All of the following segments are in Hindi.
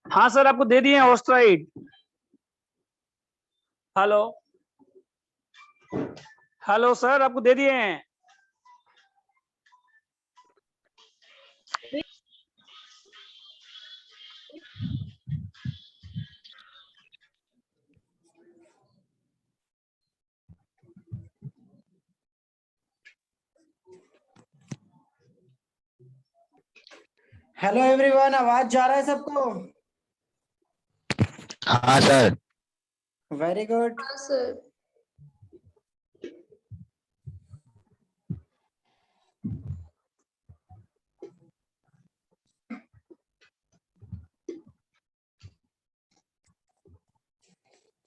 हाँ सर, आपको दे दिए हैं ऑस्ट्राइड। हेलो हेलो सर, आपको दे दिए हैं। हेलो एवरीवन, आवाज जा रहा है सबको? हाँ sir. Very good. Sir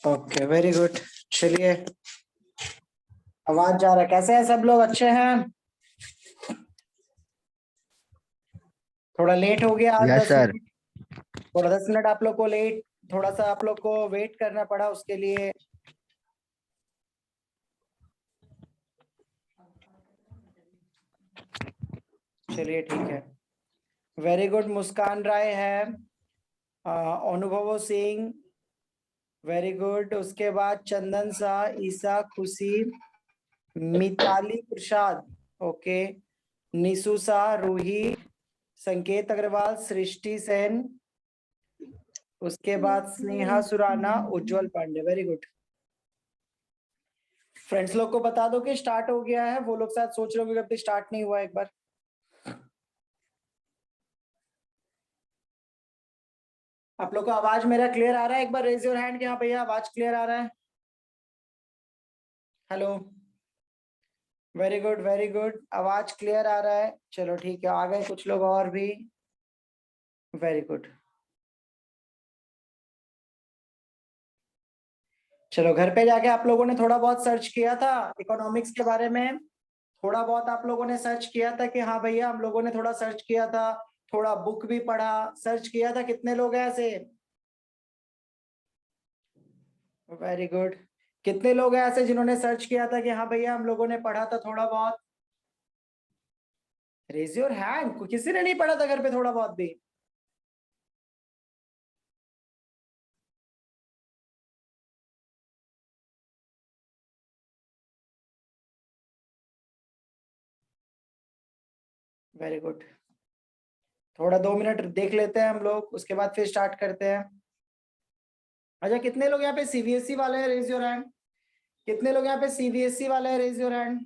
okay, very good. चलिए, आवाज जा रहा है। कैसे हैं सब लोग? अच्छे हैं? थोड़ा लेट हो गया आज, यस 10 सर। मिनट। थोड़ा 10 मिनट आप लोग को लेट, थोड़ा सा आप लोग को वेट करना पड़ा उसके लिए। चलिए ठीक है। Very good. मुस्कान राय है, अनुभव सिंह, वेरी गुड। उसके बाद चंदन शाह, ईसा खुशी, मिताली प्रसाद, ओके, निशु शाह, रूही, संकेत अग्रवाल, सृष्टि सेन, उसके बाद Sneha Surana, Ujjwal Pandey. Very good. Friends लोग को बता दो कि स्टार्ट हो गया है। वो लोग शायद सोच रहे होंगे कि अभी स्टार्ट नहीं हुआ। एक बार आप लोग को आवाज मेरा क्लियर आ रहा है? एक बार रेज योर हैंड कि हाँ भैया आवाज क्लियर आ रहा है। Hello, very good very good, आवाज क्लियर आ रहा है। चलो ठीक है, आ गए कुछ लोग और भी। Very good. चलो, घर पे जाके आप लोगों ने थोड़ा बहुत सर्च किया था इकोनॉमिक्स के बारे में। थोड़ा बहुत आप लोगों ने सर्च किया था कि हाँ भैया, हम लोगों ने थोड़ा सर्च किया था, थोड़ा बुक भी पढ़ा, सर्च किया था। कितने लोग हैं ऐसे? Very good. कितने लोग हैं ऐसे जिन्होंने सर्च किया था कि हाँ भैया, हम लोगों ने पढ़ा था थोड़ा बहुत? Raise your hand. किसी ने नहीं पढ़ा था घर पे थोड़ा बहुत भी? Very good. थोड़ा 2 मिनट देख लेते हैं हम लोग, उसके बाद फिर स्टार्ट करते हैं। अच्छा, कितने लोग यहाँ पे सीबीएसई वाले हैं? Raise your hand. कितने लोग यहाँ पे सीबीएसई वाले हैं? Raise your hand.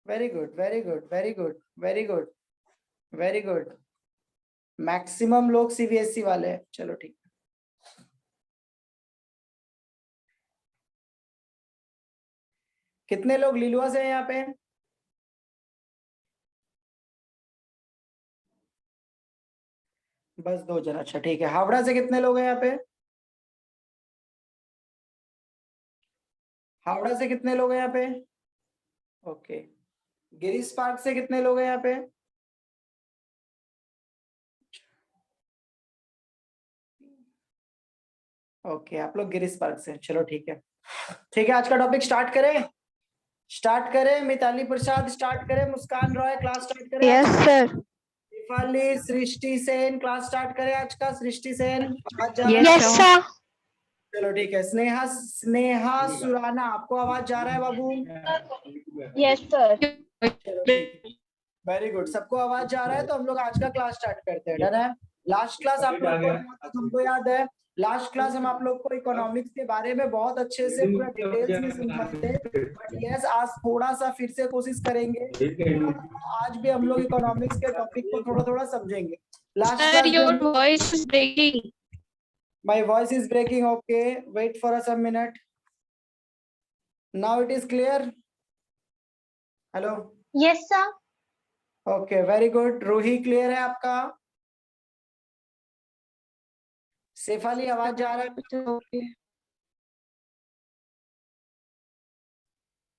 Very good very good very good very good very good. Maximum लोग सीबीएसई वाले हैं। चलो ठीक। कितने लोग लीलुआ से हैं यहाँ पे? बस 2 जन। अच्छा ठीक है। हावड़ा से कितने लोग हैं यहाँ पे? हावड़ा से कितने लोग हैं यहाँ पे? ओके। गिरीश पार्क से कितने लोग हैं यहाँ पे? ओके, आप लोग गिरीश पार्क से। चलो ठीक है। ठीक है, आज का टॉपिक स्टार्ट करें। स्टार्ट करें। मिताली प्रसाद स्टार्ट करें। मुस्कान रॉय क्लास स्टार्ट करें। Yes sir. Deepali, Srishti Sen class start करें आज का। सृष्टि सेन, आवाज जा रहा है? Yes sir. चलो ठीक है। स्नेहा स्नेहा सुराना, आपको आवाज जा रहा है बाबू? Yes sir. चलो ठीक है। वेरी गुड, सबको आवाज जा रहा है तो हम लोग आज का क्लास स्टार्ट करते हैं। डन है? लास्ट क्लास आप लोग को, जहाँ तक हमको याद है, लास्ट क्लास हम आप लोग को इकोनॉमिक्स के बारे में बहुत अच्छे से पूरा डिटेल्स में समझाए थे। बट यस, आज थोड़ा सा फिर से कोशिश करेंगे। आज भी हम लोग इकोनॉमिक्स के टॉपिक को थोड़ा थोड़ा समझेंगे। Last Sir, class your voice is breaking. My voice is breaking. Okay, wait for a some minute. Now it is clear. Hello. Yes sir. Okay, very good. Ruhi clear है आपका? शेफाली, आवाज जा रहा है? Okay.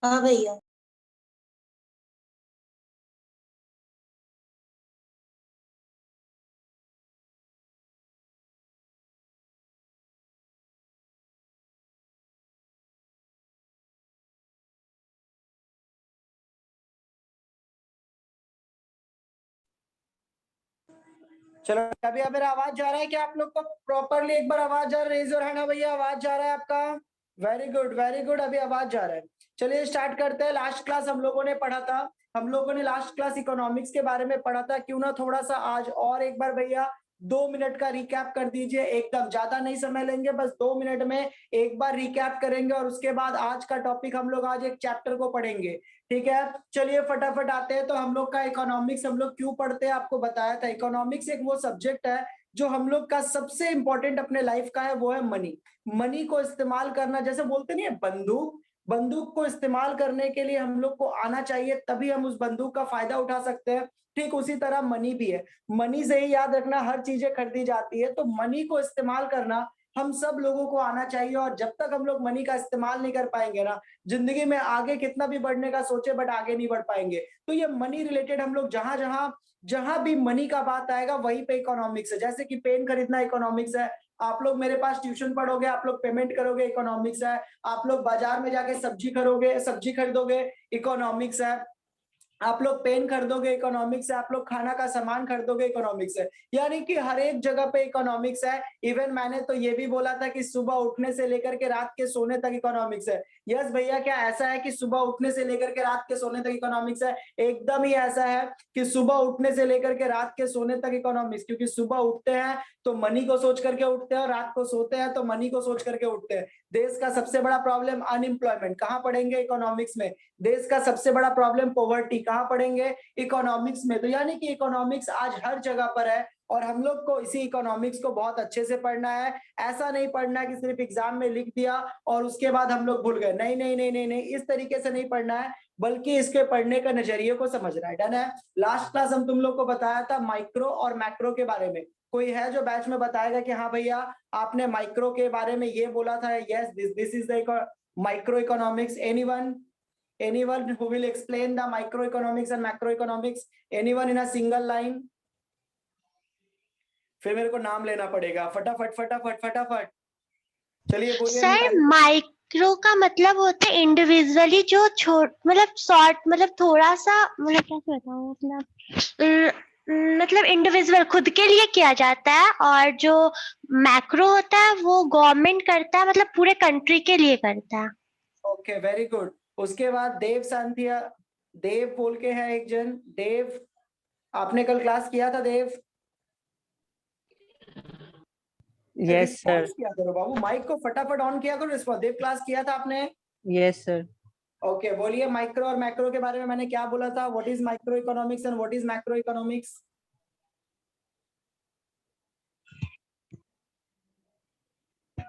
हाँ भैया। चलो अभी अब मेरा आवाज जा रहा है क्या आप लोग को प्रॉपरली? एक बार आवाज जा रहा है, रेज योर हैंड भैया, आवाज जा रहा है आपका? वेरी गुड वेरी गुड, अभी आवाज जा रहा है। चलिए स्टार्ट करते हैं। लास्ट क्लास हम लोगों ने पढ़ा था, हम लोगों ने लास्ट क्लास इकोनॉमिक्स के बारे में पढ़ा था। क्यों ना थोड़ा सा आज और एक बार भैया 2 मिनट का रिकैप कर दीजिए, एकदम ज्यादा नहीं समय लेंगे, बस 2 मिनट में एक बार रिकैप करेंगे और उसके बाद आज का टॉपिक हम लोग आज एक चैप्टर को पढ़ेंगे। ठीक है, चलिए फटाफट आते हैं। तो हम लोग का इकोनॉमिक्स हम लोग क्यों पढ़ते हैं आपको बताया था। इकोनॉमिक्स एक वो सब्जेक्ट है जो हम लोग का सबसे इंपॉर्टेंट अपने लाइफ का है, वो है मनी। मनी को इस्तेमाल करना, जैसे बोलते नहीं है बंदूक, बंदूक को इस्तेमाल करने के लिए हम लोग को आना चाहिए, तभी हम उस बंदूक का फायदा उठा सकते हैं। ठीक उसी तरह मनी भी है। मनी से ही याद रखना हर चीजें खरीदी जाती है, तो मनी को इस्तेमाल करना हम सब लोगों को आना चाहिए। और जब तक हम लोग मनी का इस्तेमाल नहीं कर पाएंगे ना, जिंदगी में आगे कितना भी बढ़ने का सोचे बट आगे नहीं बढ़ पाएंगे। तो ये मनी रिलेटेड हम लोग जहां जहां जहां भी मनी का बात आएगा वहीं पे इकोनॉमिक्स है। जैसे कि पेन खरीदना इकोनॉमिक्स है, आप लोग मेरे पास ट्यूशन पढ़ोगे, आप लोग पेमेंट करोगे, इकोनॉमिक्स है। आप लोग बाजार में जाके सब्जी खरीदोगे, इकोनॉमिक्स है। आप लोग पेन खरीदोगे, इकोनॉमिक्स है। आप लोग खाना का सामान खरीदोगे, इकोनॉमिक्स है। यानी कि हर एक जगह पे इकोनॉमिक्स है। इवन मैंने तो ये भी बोला था कि सुबह उठने से लेकर के रात के सोने तक इकोनॉमिक्स है। यस भैया, क्या ऐसा है कि सुबह उठने से लेकर के रात के सोने तक इकोनॉमिक्स है? एकदम ही ऐसा है कि सुबह उठने से लेकर के रात के सोने तक इकोनॉमिक्स, क्योंकि सुबह उठते हैं तो मनी को सोच करके उठते हैं, और रात को सोते हैं तो मनी को सोच करके उठते हैं। देश का सबसे बड़ा प्रॉब्लम अनएम्प्लॉयमेंट, कहाँ पढ़ेंगे? इकोनॉमिक्स में। देश का सबसे बड़ा प्रॉब्लम पॉवर्टी, कहाँ पढ़ेंगे? इकोनॉमिक्स में। तो यानी कि इकोनॉमिक्स आज हर जगह पर है, और हम लोग को इसी इकोनॉमिक्स को बहुत अच्छे से पढ़ना है। ऐसा नहीं पढ़ना है कि सिर्फ एग्जाम में लिख दिया और उसके बाद हम लोग भूल गए। नहीं नहीं नहीं नहीं नहीं, इस तरीके से नहीं पढ़ना है, बल्कि इसके पढ़ने का नजरिए को समझना है। डन है। लास्ट क्लास हम तुम लोग को बताया था माइक्रो और मैक्रो के बारे में। कोई है जो बैच में बताएगा कि हाँ भैया आपने माइक्रो के बारे में ये बोला था? Yes, this is the micro economics. anyone who will explain the microeconomics and macroeconomics? anyone in a single line? फिर मेरे को नाम लेना पड़ेगा, फटाफट फटाफट फटाफट। चलिए बोलिए। सर माइक्रो का मतलब होता है इंडिविजुअली जो मतलब शॉर्ट, मतलब थोड़ा सा, मतलब कैसे बताऊं, मतलब इंडिविजुअल खुद के लिए किया जाता है, और जो मैक्रो होता है वो गवर्नमेंट करता है, मतलब पूरे कंट्री के लिए करता है। Okay very good. उसके बाद देव सांथिया, देव बोल के है एक जन, देव, आपने कल क्लास किया था देव? Yes sir. रिस्पॉन्स किया करो बाबू, माइक को फटाफट ऑन किया करो। रिस्पॉन्स, देव क्लास किया था आपने? Yes sir. ओके बोलिए, माइक्रो और मैक्रो के बारे में मैंने क्या बोला था? What is micro economics and what is macro economics?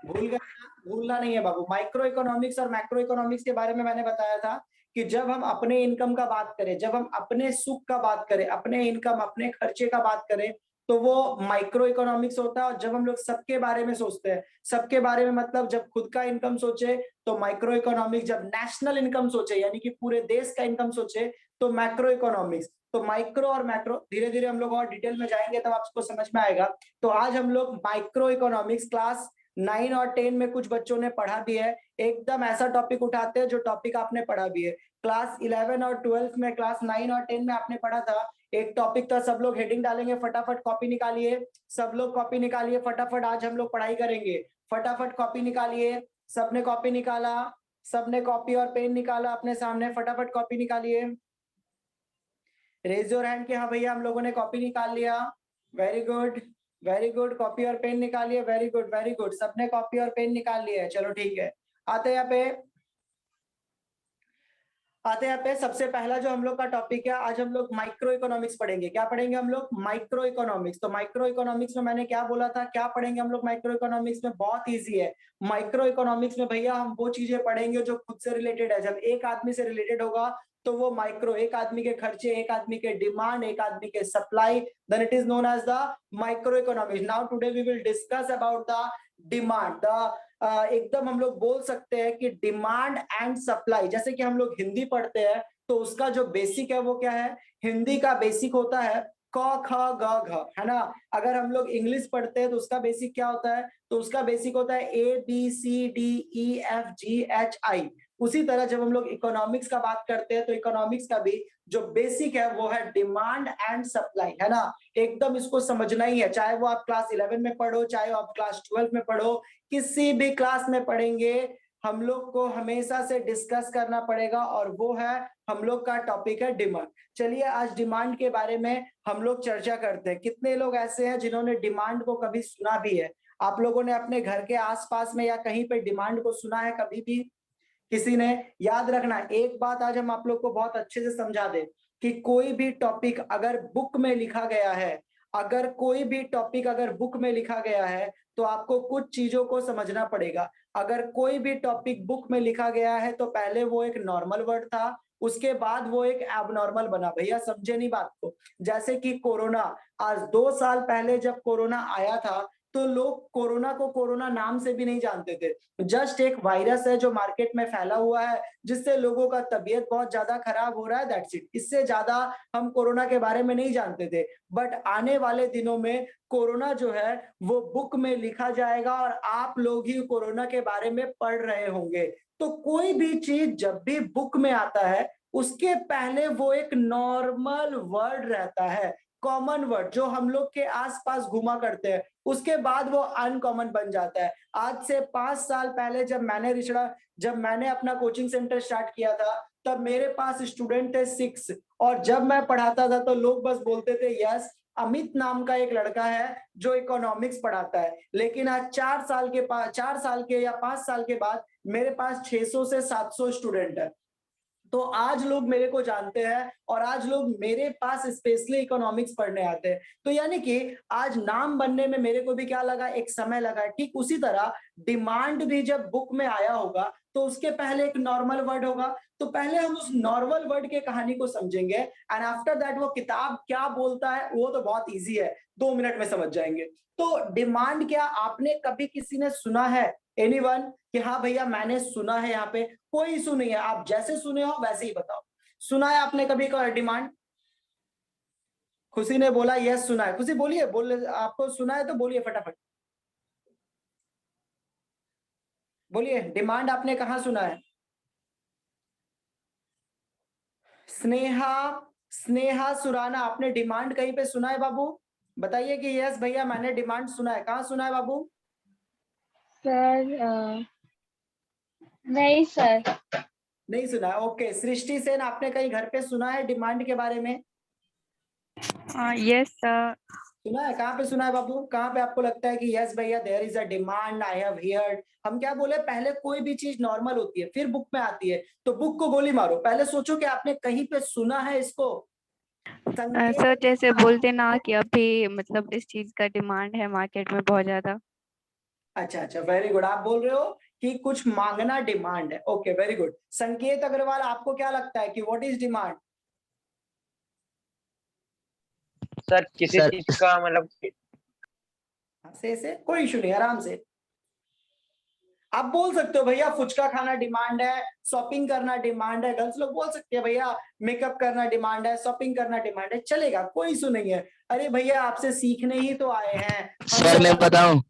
भूल गए ना? भूलना नहीं है बाबू। माइक्रो इकोनॉमिक्स और मैक्रो इकोनॉमिक्स के बारे में मैंने बताया था कि जब हम अपने इनकम का बात करें, जब हम अपने सुख का बात करें, अपने इनकम अपने खर्चे का बात करें, तो वो माइक्रो इकोनॉमिक्स होता है। और जब हम लोग सबके बारे में सोचते हैं, सबके बारे में मतलब जब खुद का इनकम सोचे तो माइक्रो इकोनॉमिक्स, जब नेशनल इनकम सोचे यानी कि पूरे देश का इनकम सोचे तो मैक्रो इकोनॉमिक्स। तो माइक्रो और मैक्रो धीरे धीरे हम लोग और डिटेल में जाएंगे तब आपको समझ में आएगा। तो आज हम लोग माइक्रो इकोनॉमिक्स क्लास 9 और 10 में कुछ बच्चों ने पढ़ा भी है, एकदम ऐसा टॉपिक उठाते हैं जो टॉपिक आपने पढ़ा भी है। क्लास 11 और 12 में, क्लास 9 और 10 में आपने पढ़ा था एक टॉपिक था, सब लोग हेडिंग डालेंगे, फटाफट कॉपी निकालिए, सब लोग कॉपी निकालिए फटाफट। आज हम लोग पढ़ाई करेंगे, फटाफट कॉपी निकालिए। सबने कॉपी निकाला? सबने कॉपी और पेन निकाला अपने सामने? फटाफट कॉपी निकालिए। रेज योर हैंड कि हाँ भैया हम लोगों ने कॉपी निकाल लिया। Very good very good, copy और पेन निकालिए। वेरी गुड वेरी गुड, सबने कॉपी और पेन निकाल लिया है। चलो ठीक है, आते हैं यहाँ पे सबसे पहला जो हम लोग का टॉपिक है, आज हम लोग माइक्रो इकोनॉमिक्स पढ़ेंगे। क्या पढ़ेंगे हम लोग? Micro economics. तो माइक्रो इकोनॉमिक्स में मैंने क्या बोला था, क्या पढ़ेंगे हम लोग माइक्रो इकोनॉमिक्स में? बहुत इजी है। माइक्रो इकोनॉमिक्स में भैया हम वो चीजें पढ़ेंगे जो खुद से रिलेटेड है। जब एक आदमी से रिलेटेड होगा तो वो माइक्रो, एक आदमी के खर्चे, एक आदमी के डिमांड, एक आदमी के supply, then it is known as the micro economics. Now today we will discuss about the demand. एकदम हम लोग बोल सकते हैं कि डिमांड एंड सप्लाई। जैसे कि हम लोग हिंदी पढ़ते हैं तो उसका जो बेसिक है वो क्या है? हिंदी का बेसिक होता है क ख ग घ, है ना? अगर हम लोग इंग्लिश पढ़ते हैं तो उसका बेसिक क्या होता है? तो उसका बेसिक होता है A B C D E F G H I। उसी तरह जब हम लोग इकोनॉमिक्स का बात करते हैं तो इकोनॉमिक्स का भी जो बेसिक है वो है डिमांड एंड सप्लाई, है ना। एकदम इसको समझना ही है, चाहे वो आप क्लास 11 में पढ़ो, चाहे आप क्लास 12 में पढ़ो, किसी भी क्लास में पढ़ेंगे, हम लोग को हमेशा से डिस्कस करना पड़ेगा, और वो है हम लोग का टॉपिक है डिमांड। चलिए आज डिमांड के बारे में हम लोग चर्चा करते हैं। कितने लोग ऐसे हैं जिन्होंने डिमांड को कभी सुना भी है? आप लोगों ने अपने घर के आसपास में या कहीं पे डिमांड को सुना है कभी भी? किसी ने? याद रखना, एक बात आज हम आप लोग को बहुत अच्छे से समझा दें कि कोई भी टॉपिक अगर बुक में लिखा गया है, अगर कोई भी टॉपिक अगर बुक में लिखा गया है तो आपको कुछ चीजों को समझना पड़ेगा। अगर कोई भी टॉपिक बुक में लिखा गया है तो पहले वो एक नॉर्मल वर्ड था, उसके बाद वो एक एबनॉर्मल बना। भैया समझे नहीं बात को? जैसे कि कोरोना, आज 2 साल पहले जब कोरोना आया था तो लोग कोरोना को कोरोना नाम से भी नहीं जानते थे। जस्ट एक वायरस है जो मार्केट में फैला हुआ है, जिससे लोगों का तबीयत बहुत ज्यादा खराब हो रहा है, दैट्स इट। इससे ज्यादा हम कोरोना के बारे में नहीं जानते थे। बट आने वाले दिनों में कोरोना जो है वो बुक में लिखा जाएगा और आप लोग ही कोरोना के बारे में पढ़ रहे होंगे। तो कोई भी चीज जब भी बुक में आता है उसके पहले वो एक नॉर्मल वर्ड रहता है, कॉमन वर्ड जो हम लोग के आसपास घुमा करते हैं, उसके बाद वो अनकॉमन बन जाता है। आज से 5 साल पहले जब मैंने अपना कोचिंग सेंटर स्टार्ट किया था तब मेरे पास स्टूडेंट थे 6, और जब मैं पढ़ाता था तो लोग बस बोलते थे यस अमित नाम का एक लड़का है जो इकोनॉमिक्स पढ़ाता है। लेकिन आज 4 साल के या 5 साल के बाद मेरे पास 600 से 700 स्टूडेंट है। तो आज लोग मेरे को जानते हैं और आज लोग मेरे पास स्पेशली इकोनॉमिक्स पढ़ने आते हैं। तो यानी कि आज नाम बनने में मेरे को भी क्या लगा, एक समय लगा। ठीक उसी तरह डिमांड भी जब बुक में आया होगा तो उसके पहले एक नॉर्मल वर्ड होगा, तो पहले हम उस नॉर्मल वर्ड के कहानी को समझेंगे एंड आफ्टर दैट वो किताब क्या बोलता है वो तो बहुत इजी है, 2 मिनट में समझ जाएंगे। तो डिमांड क्या आपने कभी किसी ने सुना है? एनीवन? कि हाँ भैया मैंने सुना है, यहाँ पे कोई इशू नहीं है, आप जैसे सुने हो वैसे ही बताओ। सुना है आपने कभी डिमांड? खुशी ने बोला यस सुना है। खुशी बोलिए, आपको सुना है तो बोलिए फटाफट बोलिए, डिमांड आपने कहाँ सुना है? स्नेहा, स्नेहा सुराना, आपने डिमांड कहीं पे सुना है बाबू? बताइए कि यस भैया मैंने डिमांड सुना है। कहाँ सुना है बाबू? सर नहीं सर। नहीं सुना है, ओके। सृष्टि सेन, आपने कहीं घर पे सुना है डिमांड के बारे में? Yes, sir. सुना है? कहाँ पे सुना है बाबू? कहाँ पे आपको लगता है कि यस भैया there is a demand, I have heard? हम क्या बोले, पहले कोई भी चीज नॉर्मल होती है फिर बुक में आती है, तो बुक को गोली मारो, पहले सोचो कि आपने कहीं पे सुना है इसको। सर जैसे बोलते ना कि अभी मतलब इस चीज का डिमांड है मार्केट में बहुत ज्यादा। अच्छा अच्छा, वेरी गुड। आप बोल रहे हो कि कुछ मांगना डिमांड है, ओके वेरी गुड। संकेत अग्रवाल, आपको क्या लगता है कि व्हाट इज डिमांड? सर किसी चीज का मतलब से कोई इशू नहीं, आराम से आप बोल सकते हो। भैया फुचका खाना डिमांड है, शॉपिंग करना डिमांड है। गर्ल्स लोग बोल सकते हैं भैया मेकअप करना डिमांड है, शॉपिंग करना डिमांड है, चलेगा, कोई इशू नहीं है। अरे भैया आपसे सीखने ही तो आए हैं। सर मैं बताऊं?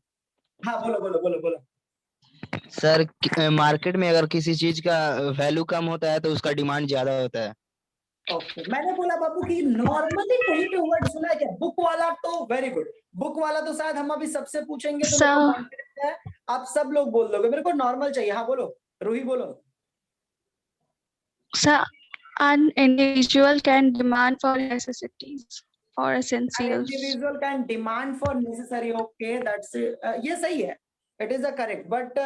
हाँ बोलो बोलो बोलो बोलो। सर मार्केट में अगर किसी चीज का वैल्यू कम होता है तो उसका डिमांड ज्यादा होता है। ओके, मैंने बोला बाबू कि नॉर्मली कहीं पे वर्ड सुना है क्या? बुक वाला तो वेरी गुड, बुक वाला तो शायद हम अभी सबसे पूछेंगे तो मेरे को कॉन्फिडेंस है आप सब लोग बोल दोगे। मेरे को नॉर्मल चाहिए। हाँ बोलो रूही बोलो। Sir, an individual can demand for necessities or essentials. Individual can demand for necessary, okay that's ये सही है, it is a correct. But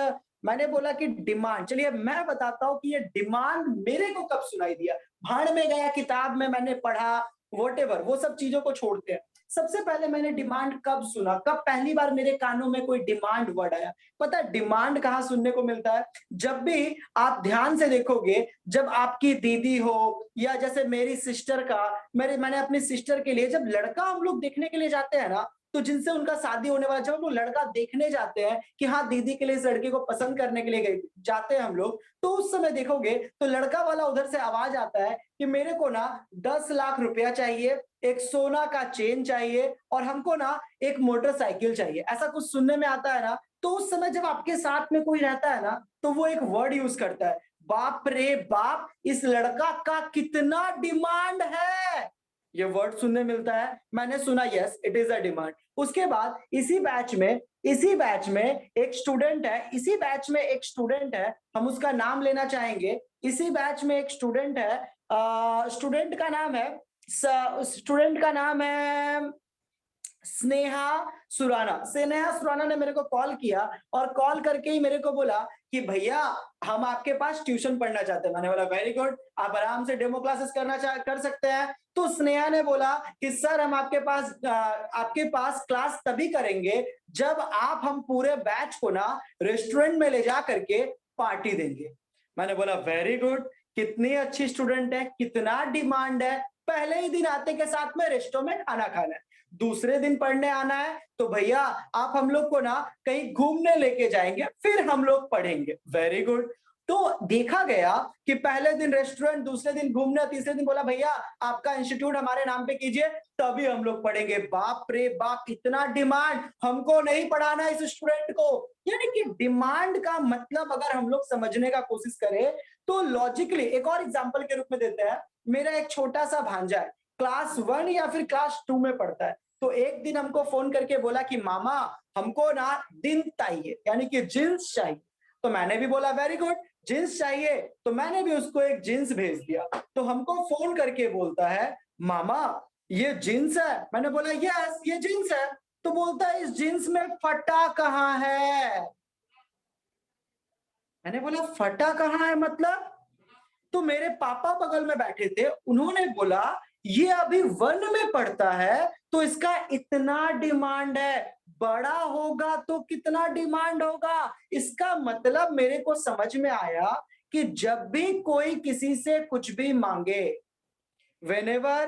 मैंने बोला कि डिमांड, चलिए मैं बताता हूँ कि ये डिमांड मेरे को कब सुनाई दिया। भाड़ में गया, किताब में मैंने पढ़ा, वॉटेवर, वो सब चीजों को छोड़ते हैं। सबसे पहले मैंने डिमांड कब सुना, कब पहली बार मेरे कानों में कोई डिमांड वर्ड आया? पता है डिमांड कहाँ सुनने को मिलता है? जब भी आप ध्यान से देखोगे, जब आपकी दीदी हो या जैसे मेरी सिस्टर का, मैंने अपनी सिस्टर के लिए जब लड़का हम लोग देखने के लिए जाते हैं ना, तो जिनसे उनका शादी होने वाला, जब हम लोग लड़का देखने जाते हैं कि हाँ दीदी के लिए इस लड़के को पसंद करने के लिए जाते हैं हम लोग, तो उस समय देखोगे तो लड़का वाला उधर से आवाज आता है कि मेरे को ना 10 लाख रुपया चाहिए, एक सोना का चेन चाहिए और हमको ना एक मोटरसाइकिल चाहिए, ऐसा कुछ सुनने में आता है ना। तो उस समय जब आपके साथ में कोई रहता है ना तो वो एक वर्ड यूज करता है बाप रे बाप, इस लड़का का कितना डिमांड है, ये वर्ड सुनने मिलता है। मैंने सुना yes it is a demand. उसके बाद इसी बैच में एक स्टूडेंट है, हम उसका नाम लेना चाहेंगे। इसी बैच में एक स्टूडेंट है, स्टूडेंट का नाम है स्नेहा सुराना ने मेरे को कॉल किया और कॉल करके ही मेरे को बोला कि भैया हम आपके पास ट्यूशन पढ़ना चाहते हैं। मैंने बोला वेरी गुड, आप आराम से डेमो क्लासेस कर सकते हैं। तो स्नेहा ने बोला कि सर हम आपके पास क्लास तभी करेंगे जब आप हम पूरे बैच को ना रेस्टोरेंट में ले जा करके पार्टी देंगे। मैंने बोला वेरी गुड, कितनी अच्छी स्टूडेंट है, कितना डिमांड है। पहले ही दिन आते के साथ में रेस्टोरेंट में खाना खाना है, दूसरे दिन पढ़ने आना है तो भैया आप हम लोग को ना कहीं घूमने लेके जाएंगे, फिर हम लोग पढ़ेंगे। Very good. तो देखा गया कि पहले दिन रेस्टोरेंट, दूसरे दिन घूमने, तीसरे दिन बोला भैया आपका इंस्टीट्यूट हमारे नाम पे कीजिए तभी हम लोग पढ़ेंगे। बाप रे बाप, कितना डिमांड, हमको नहीं पढ़ाना इस स्टूडेंट को। यानी कि डिमांड का मतलब अगर हम लोग समझने का कोशिश करें तो लॉजिकली, एक और एग्जांपल के रूप में देते हैं। मेरा एक छोटा सा भांजा है, क्लास 1 या फिर क्लास 2 में पढ़ता है। तो एक दिन हमको फोन करके बोला कि मामा हमको ना दिन चाहिए, यानी कि जींस चाहिए। तो मैंने भी बोला वेरी गुड, जींस चाहिए, तो मैंने भी उसको एक जींस भेज दिया। तो हमको फोन करके बोलता है मामा ये जींस है। मैंने बोला यस ये जींस है। तो बोलता है इस जींस में फटा कहाँ है। मैंने बोला फटा कहाँ है मतलब? तो मेरे पापा बगल में बैठे थे, उन्होंने बोला ये अभी 1 में पढ़ता है तो इसका इतना डिमांड है, बड़ा होगा तो कितना डिमांड होगा। इसका मतलब मेरे को समझ में आया कि जब भी कोई किसी से कुछ भी मांगे, whenever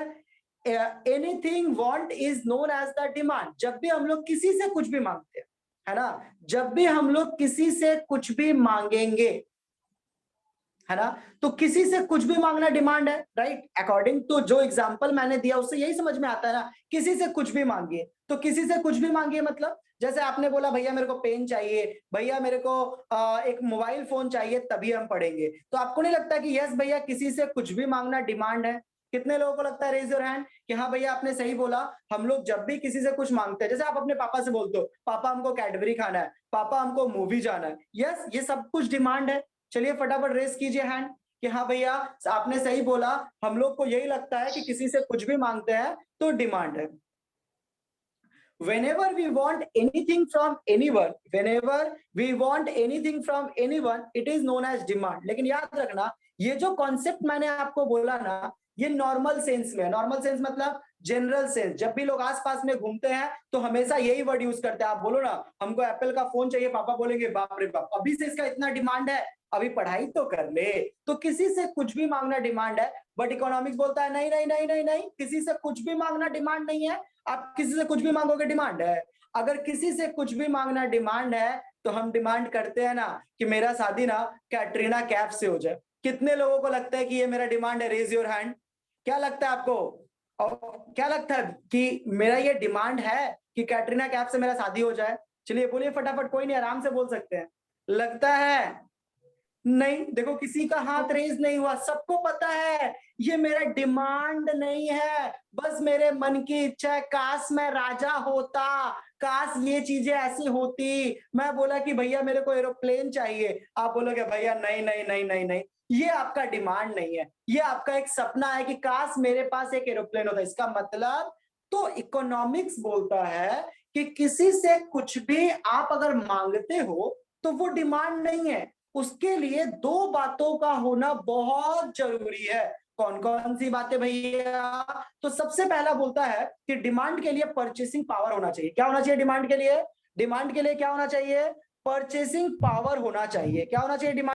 anything want is known as the demand। जब भी हम लोग किसी से कुछ भी मांगते हैं, है ना, जब भी हम लोग किसी से कुछ भी मांगेंगे, है ना, तो किसी से कुछ भी मांगना डिमांड है, राइट। अकॉर्डिंग टू जो एग्जांपल मैंने दिया उससे यही समझ में आता है ना, किसी से कुछ भी मांगिए। तो किसी से कुछ भी मांगिए मतलब जैसे आपने बोला भैया मेरे को पेन चाहिए, भैया मेरे को एक मोबाइल फोन चाहिए, तभी हम पढ़ेंगे। तो आपको नहीं लगता कि यस भैया किसी से कुछ भी मांगना डिमांड है? कितने लोगों को लगता है, रेज योर हैंड, कि हाँ भैया आपने सही बोला। हम लोग जब भी किसी से कुछ मांगते हैं, जैसे आप अपने पापा से बोलते हो पापा हमको कैडबरी खाना है, पापा हमको मूवी जाना है, यस ये सब कुछ डिमांड है। चलिए फटाफट रेस कीजिए हैंड कि हाँ भैया आपने सही बोला, हम लोग को यही लगता है कि किसी से कुछ भी मांगते हैं तो डिमांड है। Whenever we want anything from anyone, it is known as demand। लेकिन याद रखना ये जो कॉन्सेप्ट मैंने आपको बोला ना, ये नॉर्मल सेंस में है। नॉर्मल सेंस मतलब जनरल सेंस। जब भी लोग आसपास में घूमते हैं तो हमेशा यही वर्ड यूज करते हैं। आप बोलो ना हमको एप्पल का फोन चाहिए, पापा बोलेंगे बाप रे बाप, अभी से इसका इतना डिमांड है, अभी पढ़ाई तो कर ले। तो किसी से कुछ भी मांगना डिमांड है। बट इकोनॉमिक्स बोलता है नहीं नहीं नहीं नहीं नहीं, किसी से कुछ भी मांगना डिमांड नहीं है। आप किसी से कुछ भी मांगोगे डिमांड है। अगर किसी से कुछ भी मांगना डिमांड है तो हम डिमांड करते हैं ना कि मेरा शादी ना कैटरीना कैफ से हो जाए। कितने लोगों को लगता है कि ये मेरा डिमांड है? Raise your hand. क्या लगता है आपको? और क्या लगता है कि मेरा ये डिमांड है कि कैटरीना कैफ से मेरा शादी हो जाए? चलिए बोलिए फटाफट, कोई नहीं, आराम से बोल सकते हैं। लगता है नहीं। देखो किसी का हाथ रेज नहीं हुआ, सबको पता है ये मेरा डिमांड नहीं है, बस मेरे मन की इच्छा है। काश मैं राजा होता, काश ये चीजें ऐसी होती। मैं बोला कि भैया मेरे को एरोप्लेन चाहिए, आप बोलोगे भैया नहीं नहीं नहीं नहीं नहीं, ये आपका डिमांड नहीं है, ये आपका एक सपना है कि काश मेरे पास एक एरोप्लेन होता। इसका मतलब तो इकोनॉमिक्स बोलता है कि किसी से कुछ भी आप अगर मांगते हो तो वो डिमांड नहीं है। उसके लिए 2 बातों का होना बहुत जरूरी है। कौन कौन सी बातें भैया? तो सबसे पहला बोलता है कि डिमांड के लिए परचेसिंग पावर होना चाहिए। क्या होना चाहिए डिमांड के लिए? डिमांड के लिए क्या होना चाहिए? परचेसिंग पावर होना चाहिए। क्या होना चाहिए डिमांड